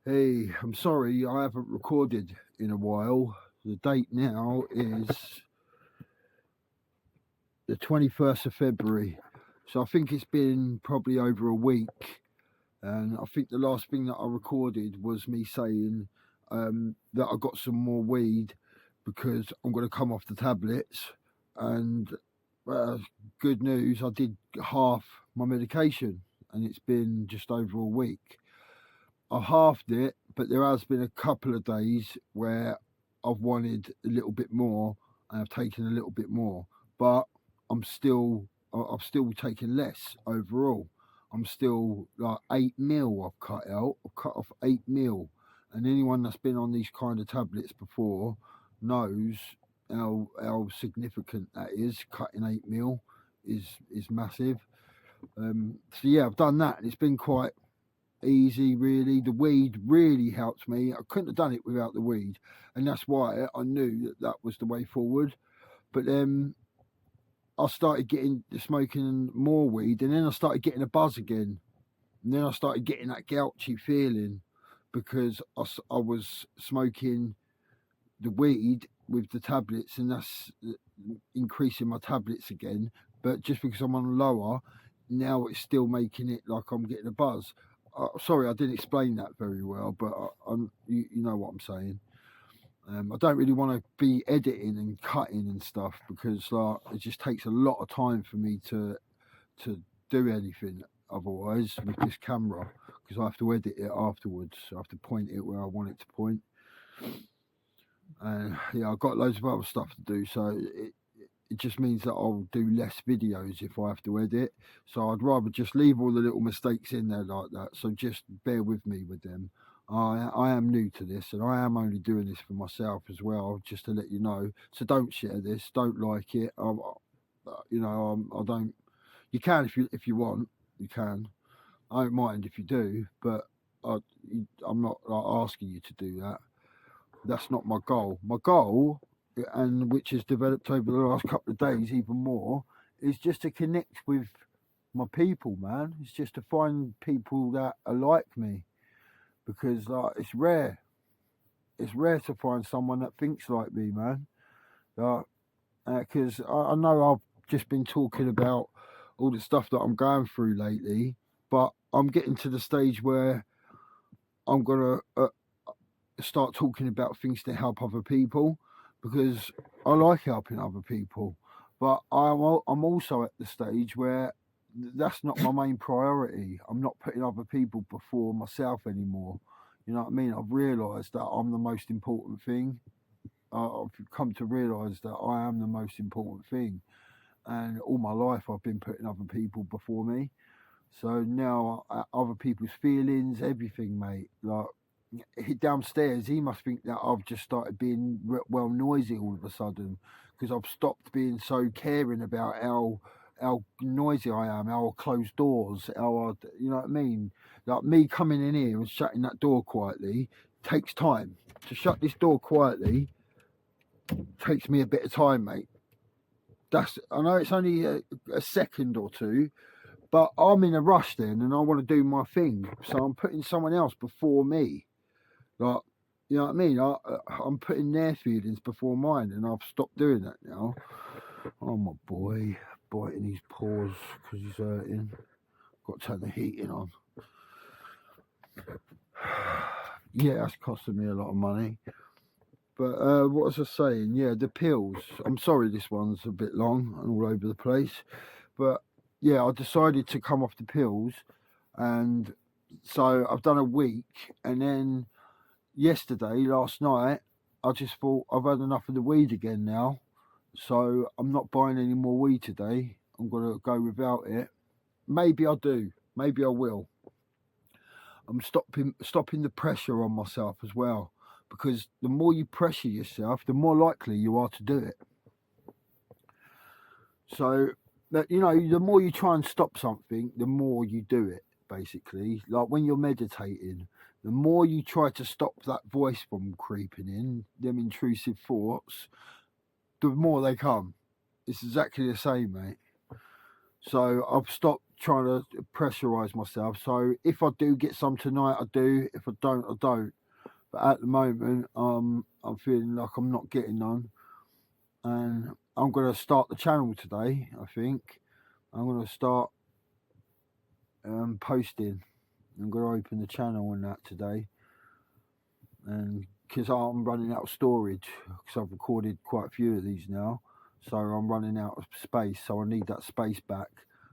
Hey, I'm sorry I haven't recorded in a while. The date now is the 21st of February. So I think it's been probably over a week. And I think the last thing that I recorded was me saying that I got some more weed because I'm going to come off the tablets. And good news, I did half my medication and it's been just over a week. I halved it, but there has been a couple of days where I've wanted a little bit more and I've taken a little bit more, but I've still taken less overall. I'm still like 8 mil I've cut out. I've cut off 8 mil, and anyone that's been on these kind of tablets before knows how significant that is. Cutting 8 mil is massive. So yeah, I've done that, and it's been quite easy really. The weed really helped me. I couldn't have done it without the weed, and that's why I knew that was the way forward. But then I started getting smoking more weed, and then I started getting a buzz again, and then I started getting that gouchy feeling because I was smoking the weed with the tablets, and that's increasing my tablets again. But just because I'm on lower now, it's still making it like I'm getting a buzz. Sorry, I didn't explain that very well, but you know what I'm saying. I don't really want to be editing and cutting and stuff because it just takes a lot of time for me to do anything otherwise with this camera, because I have to edit it afterwards. I have to point it where I want it to point. And yeah, I've got loads of other stuff to do, so it just means that I'll do less videos if I have to edit. So I'd rather just leave all the little mistakes in there like that. So just bear with me with them. I am new to this, and I am only doing this for myself as well, just to let you know. So don't share this, don't like it. I don't. You can if you want, you can. I don't mind if you do, but I'm not asking you to do that. That's not my goal. My goal, and which has developed over the last couple of days even more, is just to connect with my people, man. It's just to find people that are like me, because it's rare. It's rare to find someone that thinks like me, man. Because I know I've just been talking about all the stuff that I'm going through lately, but I'm getting to the stage where I'm gonna start talking about things to help other people, because I like helping other people, but I'm also at the stage where that's not my main priority. I'm not putting other people before myself anymore. You know what I mean? I've realised that I'm the most important thing. I've come to realise that I am the most important thing, and all my life I've been putting other people before me. So now other people's feelings, everything, mate. Like downstairs, he must think that I've just started being well noisy all of a sudden, because I've stopped being so caring about how noisy I am, how I close doors, you know what I mean? Like me coming in here and shutting that door quietly takes time. To shut this door quietly takes me a bit of time, mate. I know it's only a second or two, but I'm in a rush then, and I want to do my thing, so I'm putting someone else before me. Like, you know what I mean? I'm putting their feelings before mine, and I've stopped doing that now. Oh, my boy, biting his paws because he's hurting. Got to turn the heating on. Yeah, that's costing me a lot of money. But what was I saying? Yeah, the pills. I'm sorry this one's a bit long and all over the place. But yeah, I decided to come off the pills. And so I've done a week. And then last night, I just thought I've had enough of the weed again now. So I'm not buying any more weed today. I'm going to go without it. Maybe I do. Maybe I will. I'm stopping the pressure on myself as well, because the more you pressure yourself, the more likely you are to do it. So that, you know, the more you try and stop something, the more you do it. Basically, like when you're meditating, the more you try to stop that voice from creeping in, them intrusive thoughts, the more they come. It's exactly the same, mate. So I've stopped trying to pressurize myself. So if I do get some tonight, I do. If I don't, I don't. But at the moment, I'm feeling like I'm not getting none, and I'm going to start the channel today. I think I'm going to start posting. I'm going to open the channel on that today, and because I'm running out of storage, because I've recorded quite a few of these now, so I'm running out of space. So I need that space back.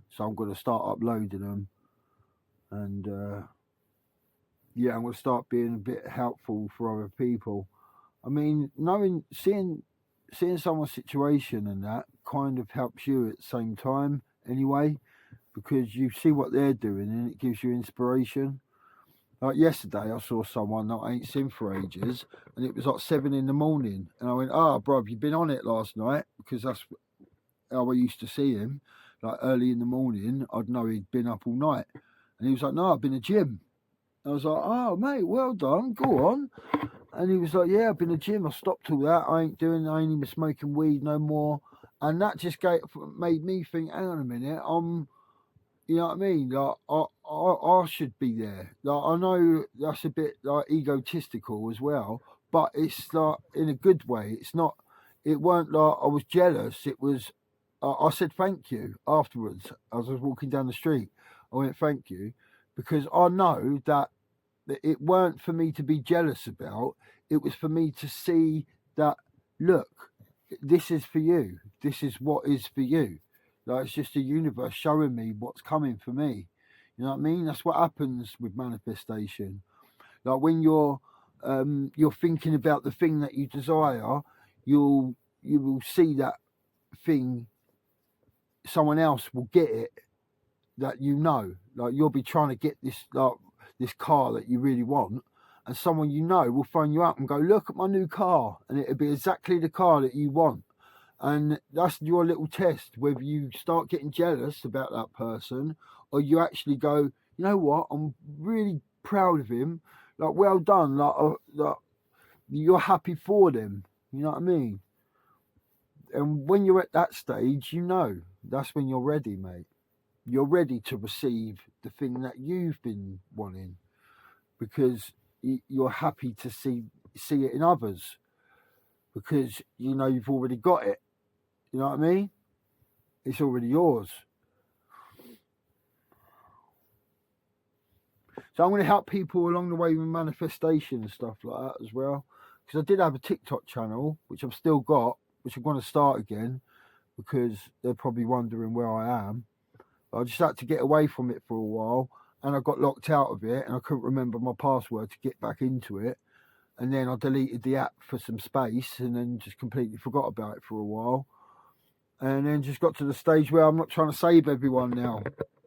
So I'm going to start uploading them, and yeah, I'm going to start being a bit helpful for other people. I mean, seeing someone's situation and that kind of helps you at the same time anyway, because you see what they're doing and it gives you inspiration. Like yesterday, I saw someone that I ain't seen for ages, and it was like 7 in the morning, and I went, "Ah, bruv, you've been on it last night," because that's how I used to see him. Like early in the morning, I'd know he'd been up all night, and he was like, "No, I've been to gym." I was like, "Oh, mate, well done, go on." And he was like, "Yeah, I've been to gym. I stopped all that. I ain't even smoking weed no more." And that just made me think, hang on a minute, you know what I mean? Like, I should be there. Like, I know that's a bit like egotistical as well, but it's like in a good way. It weren't like I was jealous. It was, I said thank you afterwards as I was walking down the street. I went, "Thank you," because I know that it weren't for me to be jealous about. It was for me to see that, look, this is for you. This is what is for you. Like, it's just the universe showing me what's coming for me. You know what I mean? That's what happens with manifestation. Like when you're thinking about the thing that you desire, you will see that thing. Someone else will get it. That like you'll be trying to get this car that you really want, and someone will phone you up and go, "Look at my new car," and it'll be exactly the car that you want. And that's your little test, whether you start getting jealous about that person or you actually go, "You know what, I'm really proud of him, like, well done," like you're happy for them. You know what I mean? And when you're at that stage, that's when you're ready, mate. You're ready to receive the thing that you've been wanting, because you're happy to see it in others, because you've already got it. You know what I mean? It's already yours. So I'm going to help people along the way with manifestation and stuff like that as well, because I did have a TikTok channel, which I've still got, which I'm going to start again, because they're probably wondering where I am. I just had to get away from it for a while, and I got locked out of it, and I couldn't remember my password to get back into it. And then I deleted the app for some space, and then just completely forgot about it for a while. And then just got to the stage where I'm not trying to save everyone now.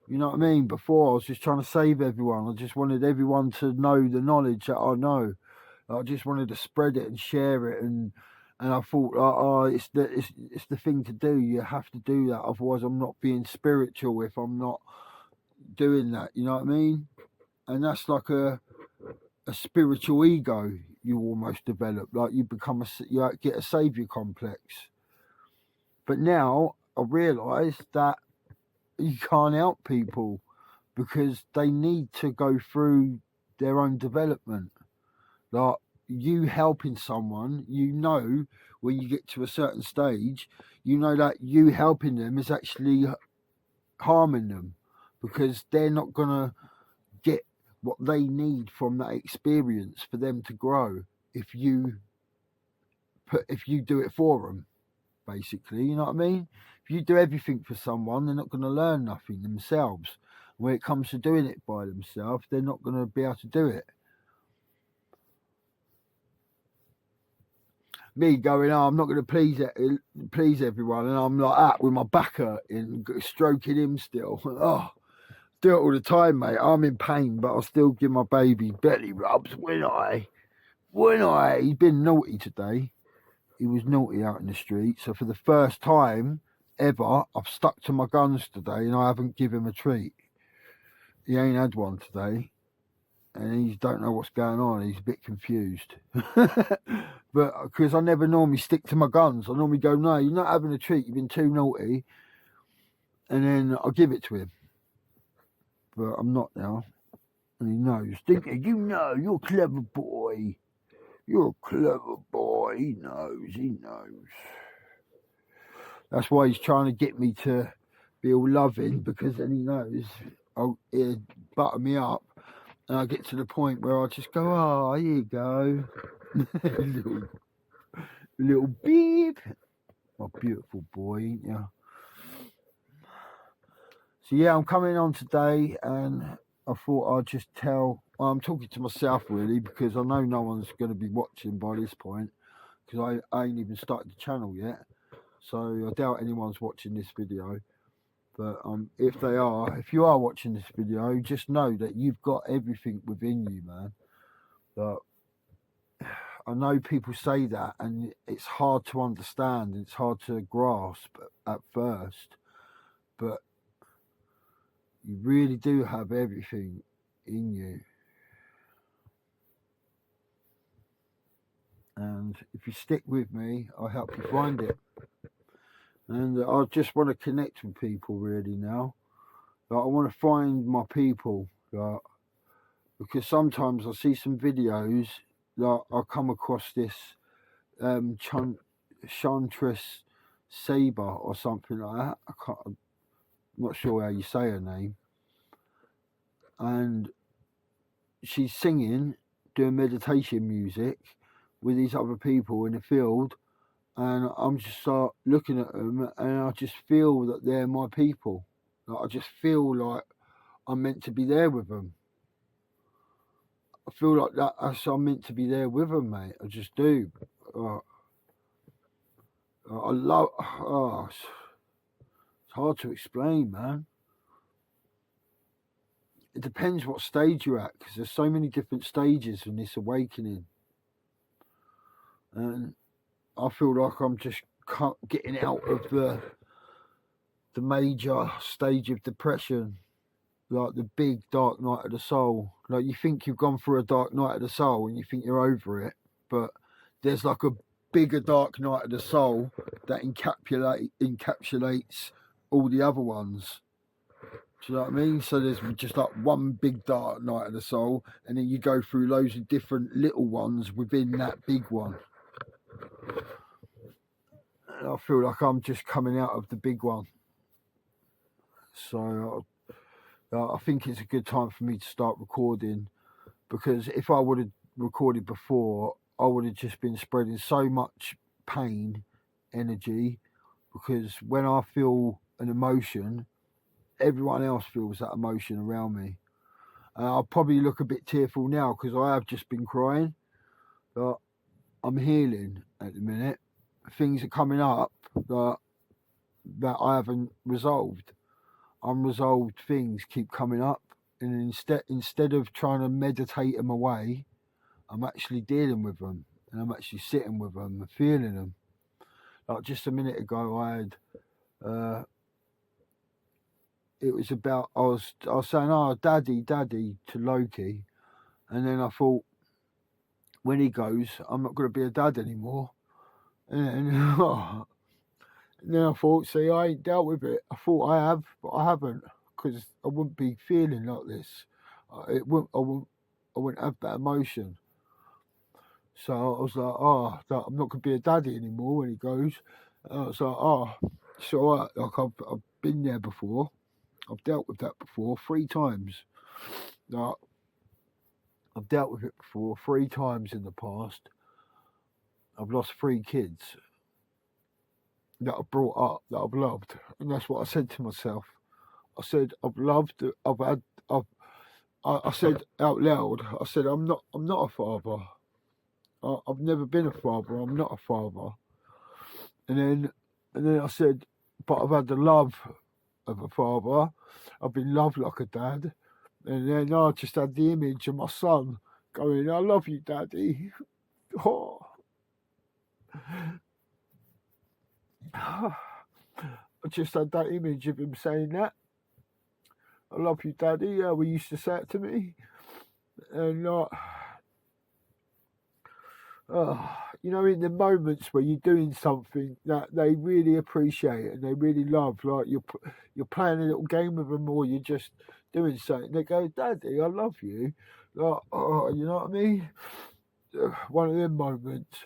You know what I mean? Before, I was just trying to save everyone. I just wanted everyone to know the knowledge that I know. I just wanted to spread it and share it, and I thought, oh, it's the thing to do. You have to do that, otherwise I'm not being spiritual if I'm not doing that. You know what I mean? And that's like a spiritual ego you almost develop. Like you get a savior complex. But now I realise that you can't help people because they need to go through their own development. Like you helping someone, when you get to a certain stage, that you helping them is actually harming them, because they're not going to get what they need from that experience for them to grow if you do it for them, basically. You know what I mean? If you do everything for someone, they're not going to learn nothing themselves. When it comes to doing it by themselves, they're not going to be able to do it. Me going, "Oh, I'm not going to please everyone," and I'm like that with my back hurting, stroking him still. Oh, do it all the time, mate. I'm in pain, but I'll still give my baby belly rubs, wouldn't I? He's been naughty today. He was naughty out in the street. So for the first time ever, I've stuck to my guns today, and I haven't given him a treat. He ain't had one today, and he don't know what's going on. He's a bit confused. But because I never normally stick to my guns, I normally go, "No, you're not having a treat. You've been too naughty," and then I'll give it to him. but I'm not now. And he knows. You know, you're a clever boy. You're a clever boy. He knows. That's why he's trying to get me to be all loving, because then he knows he'll butter me up, and I get to the point where I just go, oh, here you go. little beep. My beautiful boy, ain't you? So yeah, I'm coming on today, and I thought I'd just I'm talking to myself really, because I know no one's going to be watching by this point, because I ain't even started the channel yet. So I doubt anyone's watching this video. But if you are watching this video, just know that you've got everything within you, man. But I know people say that, and it's hard to understand, it's hard to grasp at first. But you really do have everything in you. And if you stick with me, I'll help you find it. And I just want to connect with people really now. I want to find my people. Because sometimes I see some videos that I come across this Chantress Saber or something like that. I'm not sure how you say her name. And she's singing, doing meditation music with these other people in the field, and I'm just start looking at them, and I just feel that they're my people. I just feel like I'm meant to be there with them. I feel like I'm meant to be there with them, mate. I just do. I love. It's hard to explain, man. It depends what stage you're at, because there's so many different stages in this awakening. And I feel like I'm just getting out of the major stage of depression, like the big dark night of the soul. Like, you think you've gone through a dark night of the soul and you think you're over it, but there's like a bigger dark night of the soul that encapsulates all the other ones. Do you know what I mean? So there's just like one big dark night of the soul, and then you go through loads of different little ones within that big one. And I feel like I'm just coming out of the big one. So I think it's a good time for me to start recording, because if I would have recorded before, I would have just been spreading so much pain energy, because when I feel an emotion, everyone else feels that emotion around me. And I'll probably look a bit tearful now because I have just been crying, but I'm healing at the minute. Things are coming up that I haven't resolved. Unresolved things keep coming up, and instead of trying to meditate them away, I'm actually dealing with them, and I'm actually sitting with them and feeling them. Like just a minute ago, I had it was about I was saying, "Oh, daddy," to Loki, and then I thought, when he goes, I'm not going to be a dad anymore. And then I thought, see, I ain't dealt with it. I thought I have, but I haven't, because I wouldn't be feeling like this. I wouldn't have that emotion. So I was like, I'm not going to be a daddy anymore when he goes. And I was like, so like I've been there before. I've dealt with that before 3 times. Like, I've dealt with it before 3 times in the past. I've lost 3 kids that I've brought up, that I've loved, and that's what I said to myself. I said, I said out loud, I said, I'm not a father. I've never been a father. I'm not a father. And then I said, but I've had the love of a father. I've been loved like a dad. And then I just had the image of my son going, I love you, Daddy. Oh. I just had that image of him saying that. I love you, Daddy. Yeah, we used to say it to me. And you know, in the moments where you're doing something that they really appreciate and they really love, like you're playing a little game with them, or you're just doing something, they go, "Daddy, I love you." Like, oh, you know what I mean? One of them moments.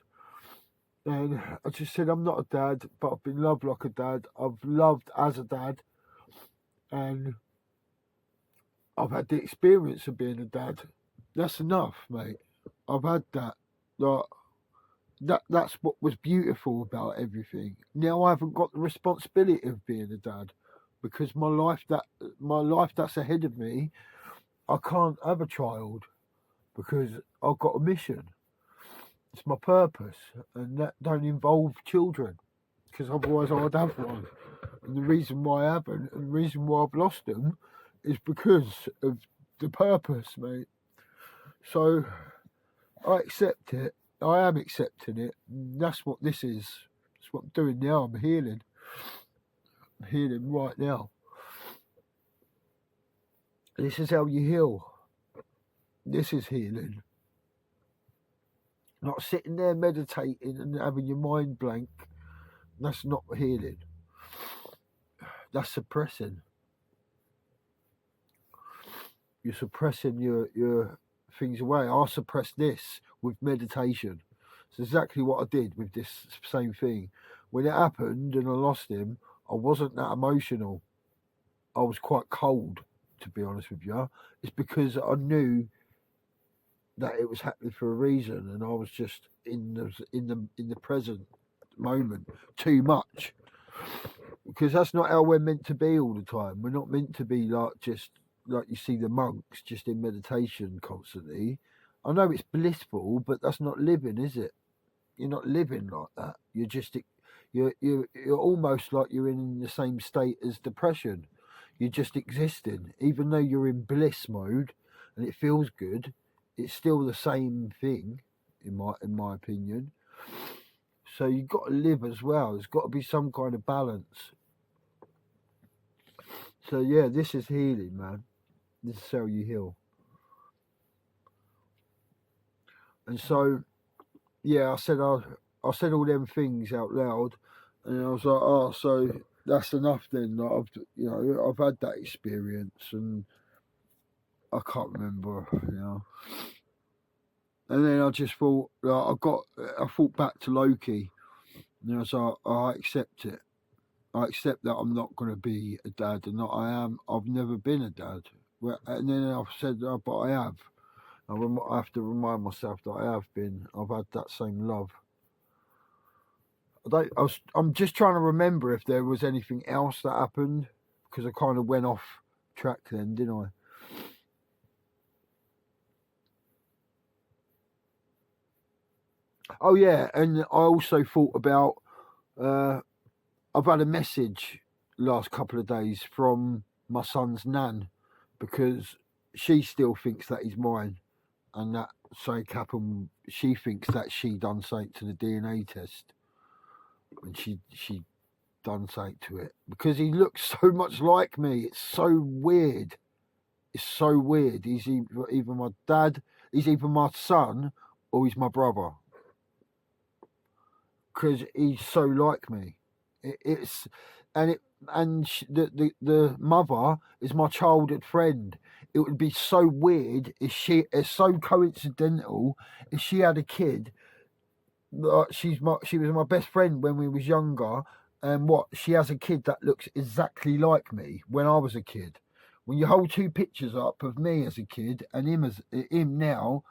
And I just said, I'm not a dad, but I've been loved like a dad. I've loved as a dad, and I've had the experience of being a dad. That's enough, mate. I've had that. Like, that's what was beautiful about everything. Now I haven't got the responsibility of being a dad because my life that's ahead of me, I can't have a child because I've got a mission. It's my purpose, and that don't involve children because otherwise I'd have one. And the reason why I haven't, and the reason why I've lost them, is because of the purpose, mate. So I accept it. I am accepting it. That's what this is. That's what I'm doing now. I'm healing. I'm healing right now. This is how you heal. This is healing. Not sitting there meditating and having your mind blank. That's not healing. That's suppressing. You're suppressing your things away. I suppress this with meditation. It's exactly what I did with this same thing. When it happened and I lost him, I wasn't that emotional. I was quite cold, to be honest with you. It's because I knew that it was happening for a reason, and I was just in the present moment too much. Because that's not how we're meant to be all the time. We're not meant to be just like you see the monks just in meditation constantly. I know it's blissful, but that's not living, is it? You're not living like that. You're almost like you're in the same state as depression. You're just existing, even though you're in bliss mode and it feels good. It's still the same thing, in my opinion. So you've got to live as well. There's got to be some kind of balance. So yeah, this is healing, man. This is how you heal. And so, yeah, I said all them things out loud, and I was like, oh, so that's enough then. Like, I've had that experience, and I can't remember. And then I just thought, I thought back to Loki, and I was like, oh, I accept it. I accept that I'm not going to be a dad, and that I am. I've never been a dad. And then I said, oh, but I have. I have to remind myself that I have been. I've had that same love. I'm just trying to remember if there was anything else that happened, because I kind of went off track then, didn't I? Oh yeah, and I also thought about. I've had a message last couple of days from my son's nan, because she still thinks that he's mine, and that something happened. She thinks that she done something to the DNA test, and she done something to it because he looks so much like me. It's so weird. It's so weird. He's either my dad, he's either my son, or he's my brother, because he's so like me. The mother is my childhood friend. It would be so weird if it's so coincidental if she had a kid. She was my best friend when we was younger, and she has a kid that looks exactly like me when I was a kid. When you hold two pictures up of me as a kid and him now,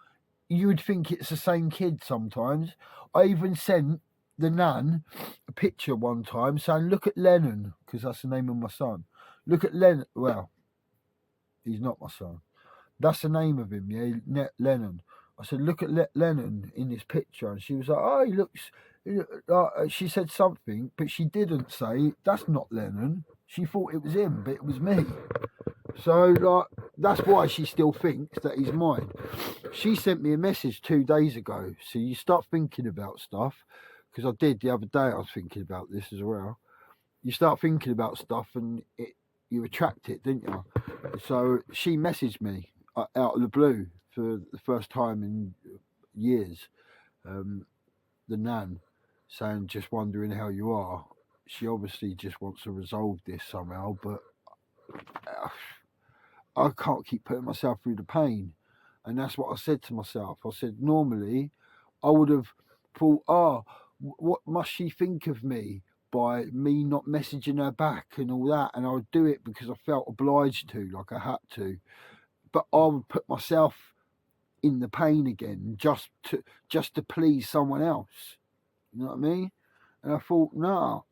you would think it's the same kid sometimes. I even sent the nan a picture one time saying, look at Lennon, because that's the name of my son. Look at Lennon. Well, he's not my son. That's the name of him, yeah, Lennon. I said, look at Lennon in this picture. And she was like, oh, he looks, she said something, but she didn't say, that's not Lennon. She thought it was him, but it was me. So that's why she still thinks that he's mine. She sent me a message 2 days ago. So you start thinking about stuff, because I did the other day. I was thinking about this as well. You start thinking about stuff, and you attract it, didn't you? So she messaged me out of the blue for the first time in years. The nan saying, just wondering how you are. She obviously just wants to resolve this somehow, but I can't keep putting myself through the pain. And that's what I said to myself. I said, normally I would have thought, oh, what must she think of me by me not messaging her back and all that? And I would do it because I felt obliged to, like I had to. But I would put myself in the pain again just to please someone else. You know what I mean? And I thought, no,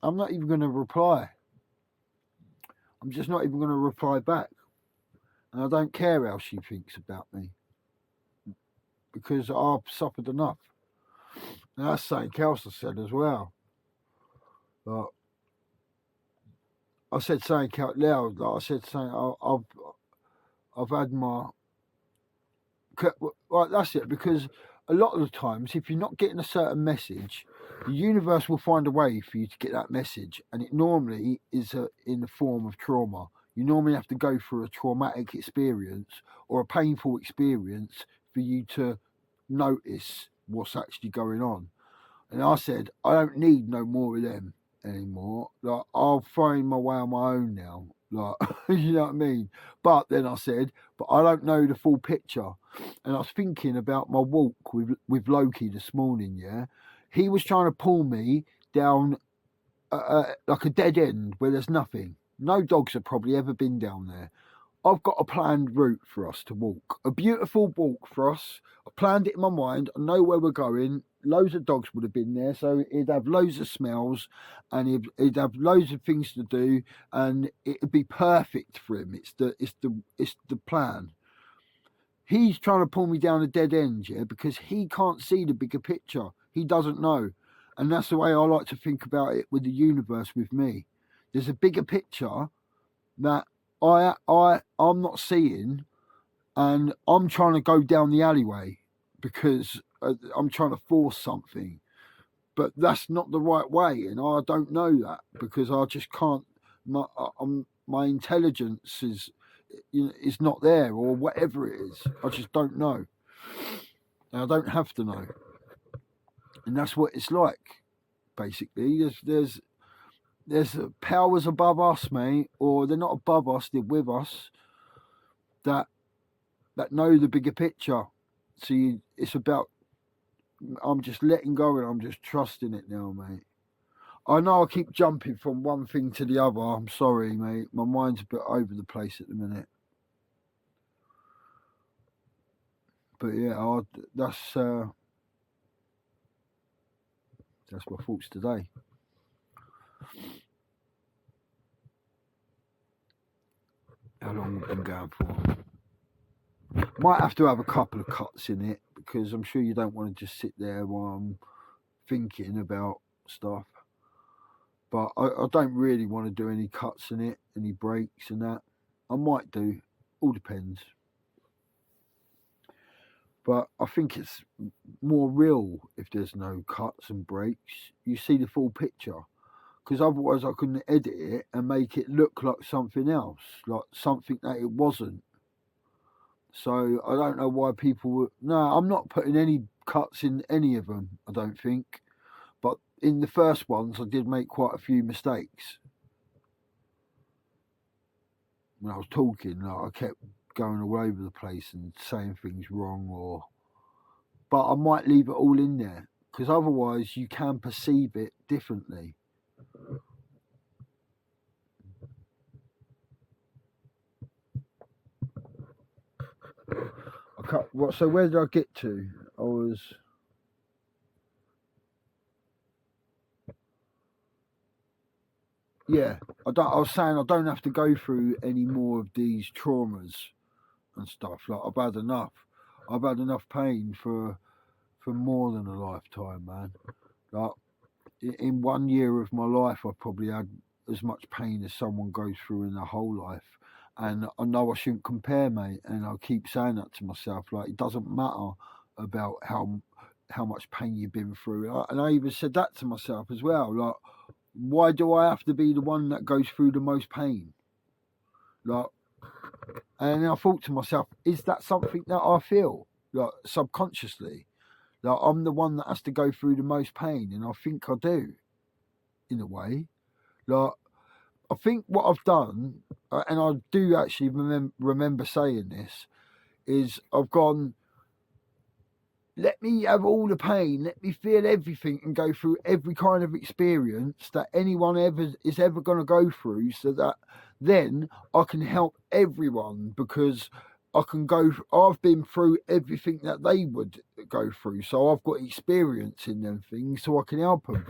I'm not even going to reply. I'm just not even going to reply back. And I don't care how she thinks about me because I've suffered enough. And that's something else I said as well. But I said something out loud. Like I said something. I've had my. Right, that's it. Because a lot of the times, if you're not getting a certain message, the universe will find a way for you to get that message, and it normally is in the form of trauma. You normally have to go through a traumatic experience or a painful experience for you to notice what's actually going on. And I said, I don't need no more of them anymore. Like, I'll find my way on my own now. Like, you know what I mean? But then I said, but I don't know the full picture. And I was thinking about my walk with Loki this morning, yeah? He was trying to pull me down like a dead end where there's nothing. No dogs have probably ever been down there. I've got a planned route for us to walk. A beautiful walk for us. I planned it in my mind. I know where we're going. Loads of dogs would have been there, so he'd have loads of smells, and he'd have loads of things to do, and it'd be perfect for him. It's the plan. He's trying to pull me down a dead end, yeah, because he can't see the bigger picture. He doesn't know, and that's the way I like to think about it with the universe. With me, there's a bigger picture that I'm not seeing, and I'm trying to go down the alleyway because I'm trying to force something, but that's not the right way, and I don't know that because I just can't. My intelligence is not there, or whatever it is. I just don't know, and I don't have to know, and that's what it's like. Basically, there's powers above us, mate, or they're not above us, they're with us, that know the bigger picture. So it's about, I'm just letting go and I'm just trusting it now, mate. I know I keep jumping from one thing to the other. I'm sorry, mate. My mind's a bit over the place at the minute. But yeah, that's my thoughts today. How long have we been going for? Might have to have a couple of cuts in it because I'm sure you don't want to just sit there while I'm thinking about stuff. But I don't really want to do any cuts in it, any breaks and that. I might do, all depends. But I think it's more real if there's no cuts and breaks. You see the full picture. Because otherwise I couldn't edit it and make it look like something else, like something that it wasn't. So I don't know why people would. No, I'm not putting any cuts in any of them, I don't think. But in the first ones, I did make quite a few mistakes. When I was talking, like, I kept going all over the place and saying things wrong, but I might leave it all in there because otherwise you can perceive it differently. So where did I get to? I was. Yeah, I was saying I don't have to go through any more of these traumas and stuff. Like I've had enough. I've had enough pain for more than a lifetime, man. Like in 1 year of my life, I probably had as much pain as someone goes through in their whole life. And I know I shouldn't compare, mate. And I keep saying that to myself. Like it doesn't matter about how much pain you've been through. And I even said that to myself as well. Like, why do I have to be the one that goes through the most pain? Like, and I thought to myself, is that something that I feel like subconsciously? Like I'm the one that has to go through the most pain, and I think I do, in a way. Like I think what I've done, and I do actually remember saying this, is I've gone, let me have all the pain, let me feel everything and go through every kind of experience that anyone is ever going to go through, so that then I can help everyone, because I've been through everything that they would go through, so I've got experience in them things, so I can help them.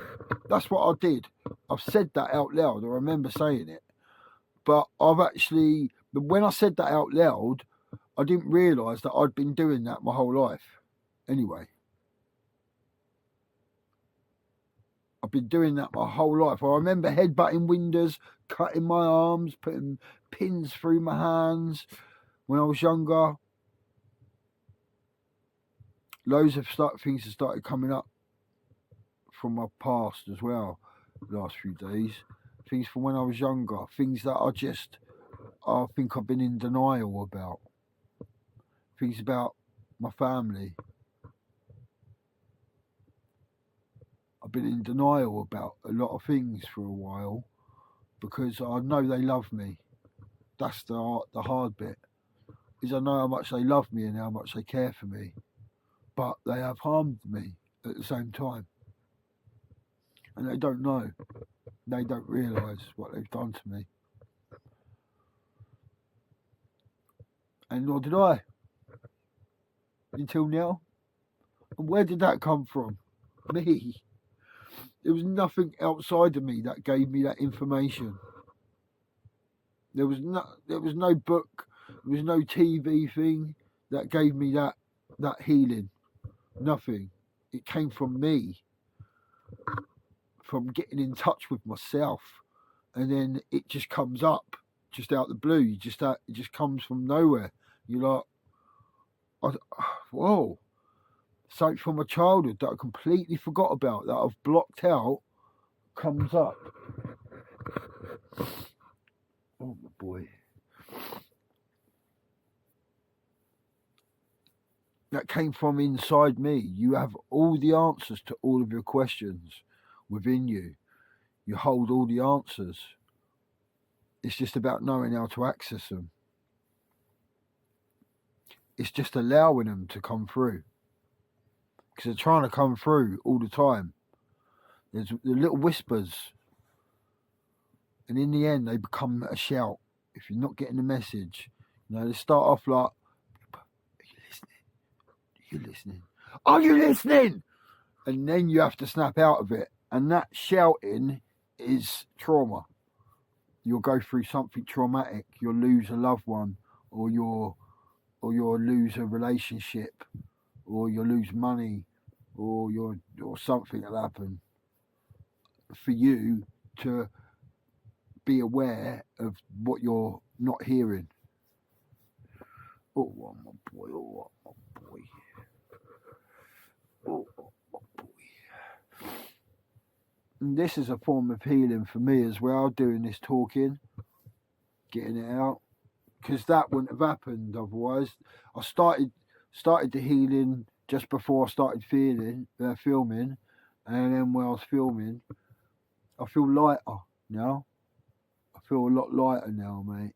That's what I did. I've said that out loud. I remember saying it. But when I said that out loud, I didn't realise that I'd been doing that my whole life. Anyway, I've been doing that my whole life. I remember headbutting windows, cutting my arms, putting pins through my hands when I was younger. Loads of things have started coming up from my past as well the last few days. Things from when I was younger. Things that I think I've been in denial about. Things about my family. I've been in denial about a lot of things for a while, because I know they love me. That's the hard bit, is I know how much they love me and how much they care for me, but they have harmed me at the same time, and they don't know. They don't realise what they've done to me, and nor did I until now. And where did that come from? Me. There was nothing outside of me that gave me that information. There was no book, there was no TV thing that gave me that healing. Nothing. It came from me, from getting in touch with myself, and then it just comes up, just out the blue. It just comes from nowhere. You're like, whoa. Something from my childhood that I completely forgot about, that I've blocked out, comes up. Oh my boy. That came from inside me. You have all the answers to all of your questions within you. You hold all the answers. It's just about knowing how to access them. It's just allowing them to come through. Because they're trying to come through all the time. There's the little whispers. And in the end, they become a shout. If you're not getting the message, they start off like, are you listening? Are you listening? And then you have to snap out of it. And that shouting is trauma. You'll go through something traumatic. You'll lose a loved one, or you'll lose a relationship, or you'll lose money, or something will happen. For you to be aware of what you're not hearing. Oh, my boy. Oh, my boy. Oh, my boy. And this is a form of healing for me as well, doing this talking, getting it out, because that wouldn't have happened otherwise. I started the healing just before I started filming, and then when I was filming, I feel lighter now. I feel a lot lighter now, mate.